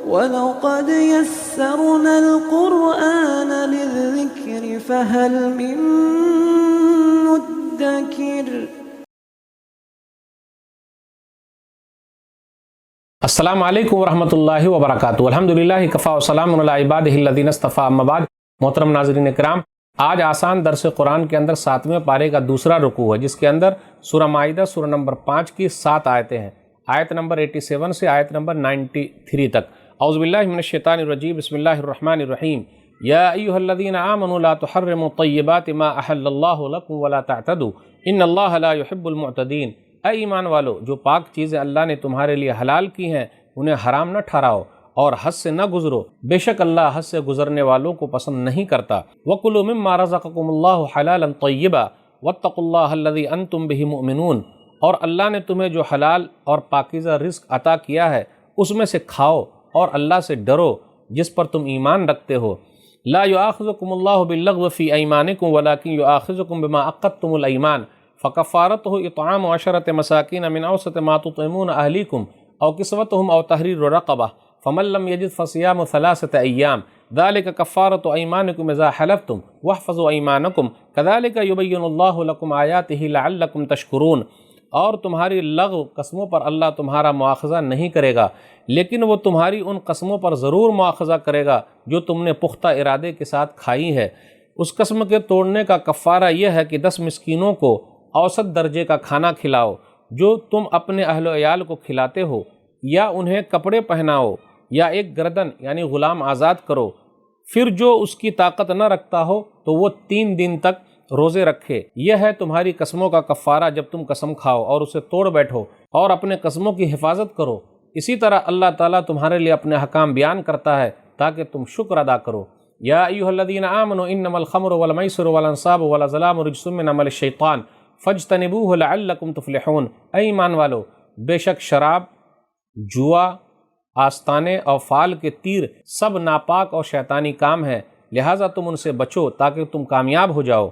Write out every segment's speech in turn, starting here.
وَلَقَدْ يَسَّرْنَا الْقُرْآنَ لِلذِّكْرِ فَهَلْ مِن مُّدَّكِرٍ۔ السلام علیکم ورحمۃ اللہ وبرکاتہ۔ الحمدللہ کفا وسلام علی عبادہ الذین اصطفیٰ، اما بعد۔ محترم ناظرین کرام، آج آسان درس قرآن کے اندر 7ویں پارے کا دوسرا رکوع ہے، جس کے اندر سورہ مائدہ سورہ نمبر 5 کی 7 آیتیں ہیں، آیت نمبر 87 سے آیت نمبر 93 تک۔ اعوذ باللہ من الشیطان الرجیم، بسم اللہ الرحمن الرحیم۔ یا ایھا الذین آمنوا لا تحرموا طیبات ما احل اللہ لکم ولا تعتدوا ان اللہ لا يحب المعتدین۔ اے ایمان والو، جو پاک چیزیں اللہ نے تمہارے لیے حلال کی ہیں انہیں حرام نہ ٹھہراؤ اور حد سے نہ گزرو، بے شک اللہ حد سے گزرنے والوں کو پسند نہیں کرتا۔ وَكُلُوا مِمَّا رَزَقَكُمُ اللَّهُ حَلَالًا طَيِّبًا وَاتَّقُوا اللَّهَ الَّذِي أَنْتُمْ بِهِ مُؤْمِنُونَ۔ اور اللہ نے تمہیں جو حلال اور پاکیزہ رزق عطا کیا ہے اس میں سے کھاؤ اور اللہ سے ڈرو جس پر تم ایمان رکھتے ہو۔ لا يؤاخذكم الله باللغو في أيمانكم ولكن يؤاخذكم بما عقدتم الأيمان فكفارته إطعام 10 مساكين من أوسط ما تطعمون أهليكم أو كسوتهم أو تحرير رقبة فمن لم يجد فصيام 3 أيام ذلك كفارة أيمانكم إذا حلفتم واحفظوا أيمانكم كذلك يبين الله لكم آياته لعلكم تشكرون۔ اور تمہاری لغو قسموں پر اللہ تمہارا مواخذہ نہیں کرے گا، لیکن وہ تمہاری ان قسموں پر ضرور مواخذہ کرے گا جو تم نے پختہ ارادے کے ساتھ کھائی ہے۔ اس قسم کے توڑنے کا کفارہ یہ ہے کہ 10 مسکینوں کو اوسط درجے کا کھانا کھلاؤ جو تم اپنے اہل و عیال کو کھلاتے ہو، یا انہیں کپڑے پہناؤ، یا ایک گردن یعنی غلام آزاد کرو۔ پھر جو اس کی طاقت نہ رکھتا ہو تو وہ 3 دن تک روزے رکھے۔ یہ ہے تمہاری قسموں کا کفارہ جب تم قسم کھاؤ اور اسے توڑ بیٹھو، اور اپنے قسموں کی حفاظت کرو۔ اسی طرح اللہ تعالیٰ تمہارے لیے اپنے احکام بیان کرتا ہے تاکہ تم شکر ادا کرو۔ یا ایھا الذین آمنوا انما الخمر والمیسر والانصاب والازلام رجس من عمل الشیطان فاجتنبوہ لعلکم تفلحون۔ اے ایمان والو، بے شک شراب، جوا، آستانے اور فال کے تیر سب ناپاک اور شیطانی کام ہیں، لہٰذا تم ان سے بچو تاکہ تم کامیاب ہو جاؤ۔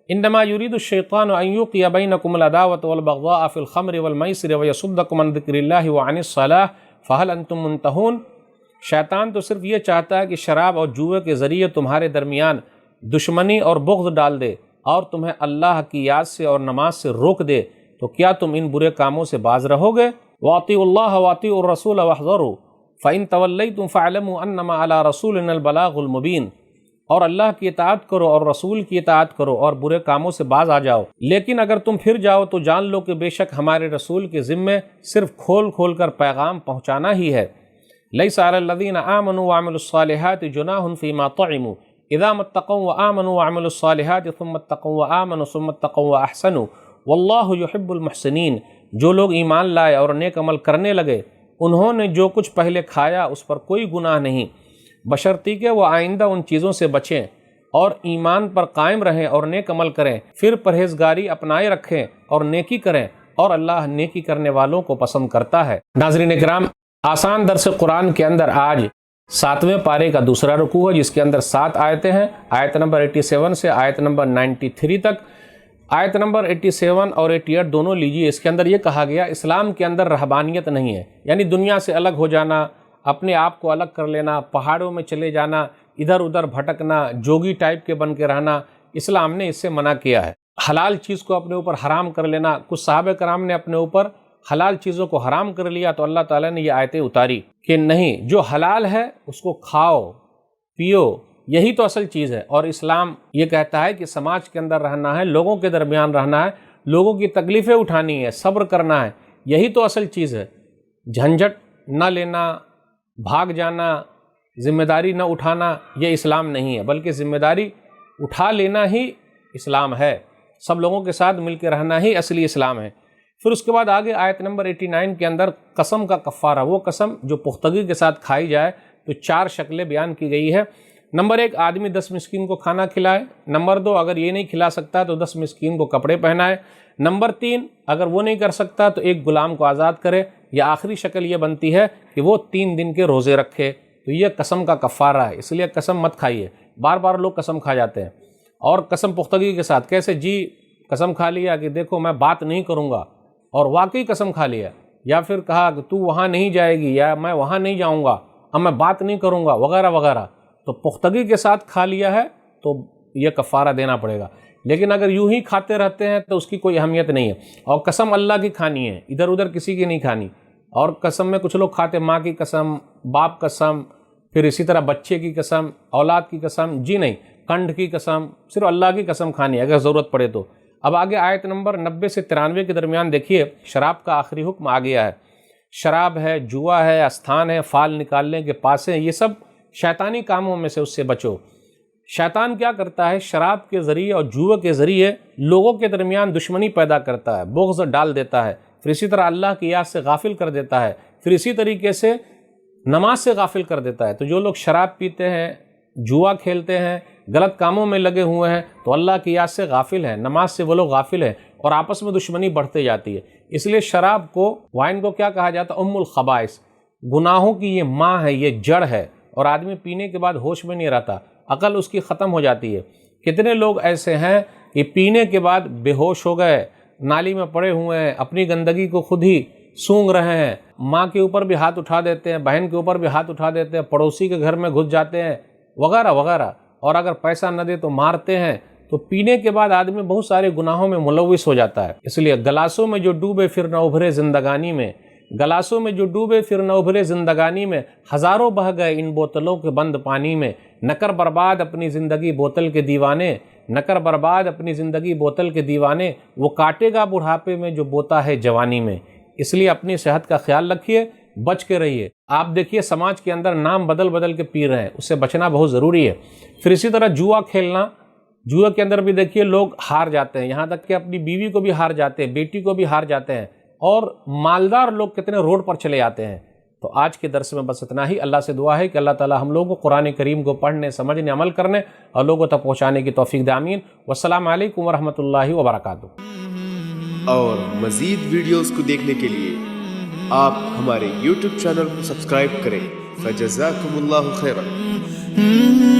انما یرید الشیطان ان یوقع بینکم العداوۃ والبغضاء فی الخمر والمیسر ویصدکم عن ذکر اللہ وعن الصلاۃ فہل انتم منتہون۔ شیطان تو صرف یہ چاہتا ہے کہ شراب اور جوئے کے ذریعے تمہارے درمیان دشمنی اور بغض ڈال دے اور تمہیں اللہ کی یاد سے اور نماز سے روک دے، تو کیا تم ان برے کاموں سے باز رہو گے؟ وَأَطِيعُوا اللَّهَ وَأَطِيعُوا الرَّسُولَ وَاحْذَرُوا فَإِن تَوَلَّيْتُمْ فَاعْلَمُوا أَنَّمَا عَلَىٰ رَسُولِنَا الْبَلَاغُ الْمُبِينُ۔ اور اللہ کی اطاعت کرو اور رسول کی اطاعت کرو اور برے کاموں سے باز آ جاؤ، لیکن اگر تم پھر جاؤ تو جان لو کہ بے شک ہمارے رسول کے ذمے صرف کھول کھول کر پیغام پہنچانا ہی ہے۔ لَيْسَ عَلَى الَّذِينَ آمَنُوا وَعَمِلُوا الصَّالِحَاتِ جُنَاحٌ فِيمَا طُعِمُوا إِذَا مَا اتَّقَوْا وَآمَنُوا وَعَمِلُوا الصَّالِحَاتِ ثُمَّ اتَّقَوْا وَآمَنُوا ثُمَّ اتَّقَوْا وَأَحْسَنُوا وَاللَّهُ يُحِبُّ الْمُحْسِنِينَ۔ جو لوگ ایمان لائے اور نیک عمل کرنے لگے، انہوں نے جو کچھ پہلے کھایا اس پر کوئی گناہ نہیں، بشرطیکہ کہ وہ آئندہ ان چیزوں سے بچیں اور ایمان پر قائم رہیں اور نیک عمل کریں، پھر پرہیزگاری اپنائے رکھیں اور نیکی کریں، اور اللہ نیکی کرنے والوں کو پسند کرتا ہے۔ ناظرین کرام، آسان درس قرآن کے اندر آج 7ویں پارے کا دوسرا رکوع ہے، جس کے اندر 7 آیتیں ہیں، آیت نمبر 87 سے آیت نمبر 93 تک۔ آیت نمبر 87 اور 88 دونوں لیجیے۔ اس کے اندر یہ کہا گیا اسلام کے اندر رہبانیت نہیں ہے، یعنی دنیا سے الگ ہو جانا، اپنے آپ کو الگ کر لینا، پہاڑوں میں چلے جانا، ادھر ادھر بھٹکنا، جوگی ٹائپ کے بن کے رہنا، اسلام نے اس سے منع کیا ہے۔ حلال چیز کو اپنے اوپر حرام کر لینا، کچھ صحابہ کرام نے اپنے اوپر حلال چیزوں کو حرام کر لیا تو اللہ تعالیٰ نے یہ آیتیں اتاری کہ نہیں، جو حلال ہے اس کو کھاؤ پیو، یہی تو اصل چیز ہے۔ اور اسلام یہ کہتا ہے کہ سماج کے اندر رہنا ہے، لوگوں کے درمیان رہنا ہے، لوگوں کی تکلیفیں اٹھانی ہے، صبر کرنا ہے، یہی تو اصل چیز ہے۔ جھنجھٹ نہ لینا، بھاگ جانا، ذمہ داری نہ اٹھانا، یہ اسلام نہیں ہے، بلکہ ذمہ داری اٹھا لینا ہی اسلام ہے۔ سب لوگوں کے ساتھ مل کے رہنا ہی اصلی اسلام ہے۔ پھر اس کے بعد آگے آیت نمبر 89 کے اندر قسم کا کفارہ، وہ قسم جو پختگی کے ساتھ کھائی جائے، تو 4 شکلیں بیان کی گئی ہے۔ نمبر 1، آدمی 10 مسکین کو کھانا کھلائے۔ نمبر 2، اگر یہ نہیں کھلا سکتا تو 10 مسکین کو کپڑے پہنائے۔ نمبر 3، اگر وہ نہیں کر سکتا تو ایک غلام کو آزاد کرے۔ یا آخری شکل یہ بنتی ہے کہ وہ 3 دن کے روزے رکھے۔ تو یہ قسم کا کفارہ ہے، اس لیے قسم مت کھائیے۔ بار بار لوگ قسم کھا جاتے ہیں، اور قسم پختگی کے ساتھ کیسے جی قسم کھا لیا کہ دیکھو میں بات نہیں کروں گا، اور واقعی قسم کھا لیا، یا پھر کہا کہ تو وہاں نہیں جائے گی یا میں وہاں نہیں جاؤں گا، اب میں بات نہیں کروں گا وغیرہ وغیرہ، تو پختگی کے ساتھ کھا لیا ہے تو یہ کفارہ دینا پڑے گا۔ لیکن اگر یوں ہی کھاتے رہتے ہیں تو اس کی کوئی اہمیت نہیں ہے، اور قسم اللہ کی کھانی ہے، ادھر ادھر کسی کی نہیں کھانی۔ اور قسم میں کچھ لوگ کھاتے ماں کی قسم، باپ قسم، پھر اسی طرح بچے کی قسم، اولاد کی قسم، جی نہیں، کنڈ کی قسم، صرف اللہ کی قسم کھانی ہے اگر ضرورت پڑے تو۔ اب آگے آیت نمبر 90 سے 93 کے درمیان دیکھیے، شراب کا آخری حکم آ گیا ہے۔ شراب ہے، جوا ہے، استھان ہے، فال نکالنے کے پاسے ہیں، یہ سب شیطانی کاموں میں سے، اس سے بچو۔ شیطان کیا کرتا ہے؟ شراب کے ذریعے اور جوے کے ذریعے لوگوں کے درمیان دشمنی پیدا کرتا ہے، بغض ڈال دیتا ہے، پھر اسی طرح اللہ کی یاد سے غافل کر دیتا ہے، پھر اسی طریقے سے نماز سے غافل کر دیتا ہے۔ تو جو لوگ شراب پیتے ہیں، جوا کھیلتے ہیں، غلط کاموں میں لگے ہوئے ہیں، تو اللہ کی یاد سے غافل ہیں، نماز سے وہ لوگ غافل ہیں، اور آپس میں دشمنی بڑھتے جاتی ہے۔ اس لیے شراب کو، وائن کو کیا کہا جاتا ہے؟ ام الخبائث، گناہوں کی یہ ماں ہے، یہ جڑ ہے، اور آدمی پینے کے بعد ہوش میں نہیں رہتا، عقل اس کی ختم ہو جاتی ہے۔ کتنے لوگ ایسے ہیں کہ پینے کے بعد بے ہوش ہو گئے، نالی میں پڑے ہوئے ہیں، اپنی گندگی کو خود ہی سونگھ رہے ہیں، ماں کے اوپر بھی ہاتھ اٹھا دیتے ہیں، بہن کے اوپر بھی ہاتھ اٹھا دیتے ہیں، پڑوسی کے گھر میں گھس جاتے ہیں، وغیرہ وغیرہ، اور اگر پیسہ نہ دے تو مارتے ہیں۔ تو پینے کے بعد آدمی بہت سارے گناہوں میں ملوث ہو جاتا ہے۔ اس لیے گلاسوں میں جو ڈوبے پھر نہ ابھرے زندگانی میں، گلاسوں میں جو ڈوبے پھر نہ ابھرے زندگانی میں، ہزاروں بہہ گئے ان بوتلوں کے بند پانی میں، نہ کر برباد اپنی زندگی بوتل کے دیوانے، نہ کر برباد اپنی زندگی بوتل کے دیوانے، وہ کاٹے گا بڑھاپے میں جو بوتا ہے جوانی میں۔ اس لیے اپنی صحت کا خیال رکھیے، بچ کے رہیے۔ آپ دیکھیے سماج کے اندر نام بدل بدل کے پی رہے ہیں، اس سے بچنا بہت ضروری ہے۔ پھر اسی طرح جوا کھیلنا، جوا کے اندر بھی دیکھیے لوگ ہار جاتے ہیں، یہاں تک کہ اپنی بیوی کو بھی ہار جاتے ہیں، بیٹی کو بھی ہار جاتے ہیں، اور مالدار لوگ کتنے روڈ پر چلے جاتے ہیں۔ تو آج کے درس میں بس اتنا ہی۔ اللہ سے دعا ہے کہ اللہ تعالی ہم لوگوں کو قرآن کریم کو پڑھنے، سمجھنے، عمل کرنے اور لوگوں تک پہنچانے کی توفیق دے، آمین۔ والسلام علیکم ورحمۃ اللہ وبرکاتہ۔ اور مزید ویڈیوز کو دیکھنے کے لیے آپ ہمارے YouTube چینل کو سبسکرائب کریں۔ فجزاکم اللہ خیرا۔